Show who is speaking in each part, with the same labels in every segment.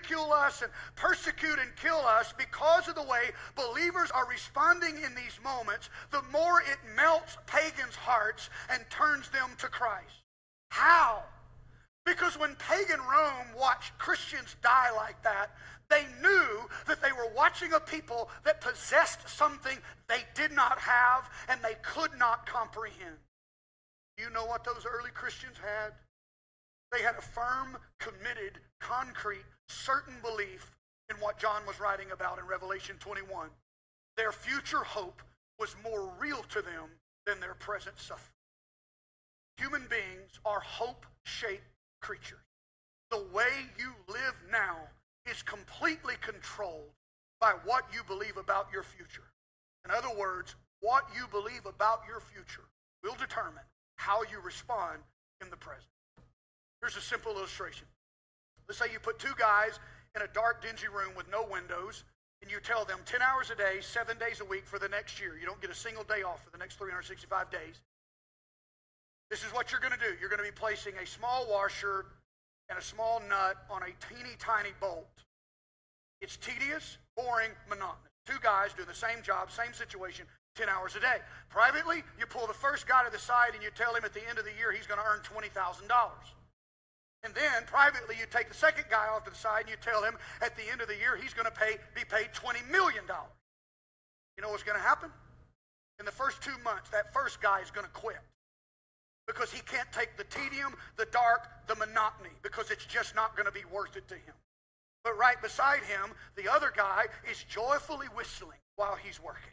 Speaker 1: ridicule us and persecute and kill us because of the way believers are responding in these moments, the more it melts pagans' hearts and turns them to Christ. How? Because when pagan Rome watched Christians die like that, they knew that they were watching a people that possessed something they did not have and they could not comprehend. You know what those early Christians had? They had a firm, committed, concrete, certain belief in what John was writing about in Revelation 21. Their future hope was more real to them than their present suffering. Human beings are hope-shaped creatures. The way you live now is completely controlled by what you believe about your future. In other words, what you believe about your future will determine how you respond in the present. Here's a simple illustration. Let's say you put two guys in a dark, dingy room with no windows, and you tell them 10 hours a day, 7 days a week for the next year. You don't get a single day off for the next 365 days. This is what you're going to do. You're going to be placing a small washer and a small nut on a teeny tiny bolt. It's tedious, boring, monotonous. Two guys doing the same job, same situation, 10 hours a day. Privately, you pull the first guy to the side and you tell him at the end of the year he's going to earn $20,000. And then privately you take the second guy off to the side and you tell him at the end of the year he's going to be paid $20 million. You know what's going to happen? In the first 2 months, that first guy is going to quit. Because he can't take the tedium, the dark, the monotony, because it's just not going to be worth it to him. But right beside him, the other guy is joyfully whistling while he's working.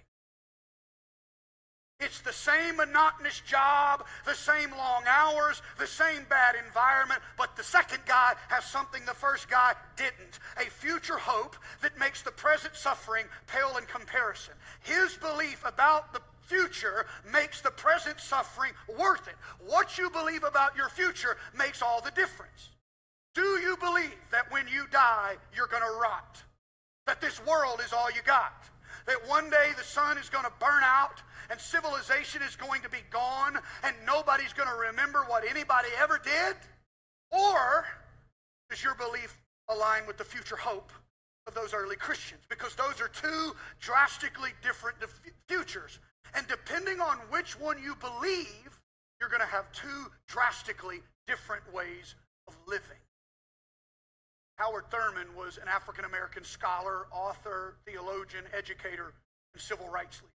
Speaker 1: It's the same monotonous job, the same long hours, the same bad environment, but the second guy has something the first guy didn't. A future hope that makes the present suffering pale in comparison. His belief about the future makes the present suffering worth it. What you believe about your future makes all the difference. Do you believe that when you die, you're going to rot? That this world is all you got? That one day the sun is going to burn out and civilization is going to be gone and nobody's going to remember what anybody ever did? Or does your belief align with the future hope of those early Christians? Because those are two drastically different futures. And depending on which one you believe, you're going to have two drastically different ways of living. Howard Thurman was an African-American scholar, author, theologian, educator, and civil rights leader.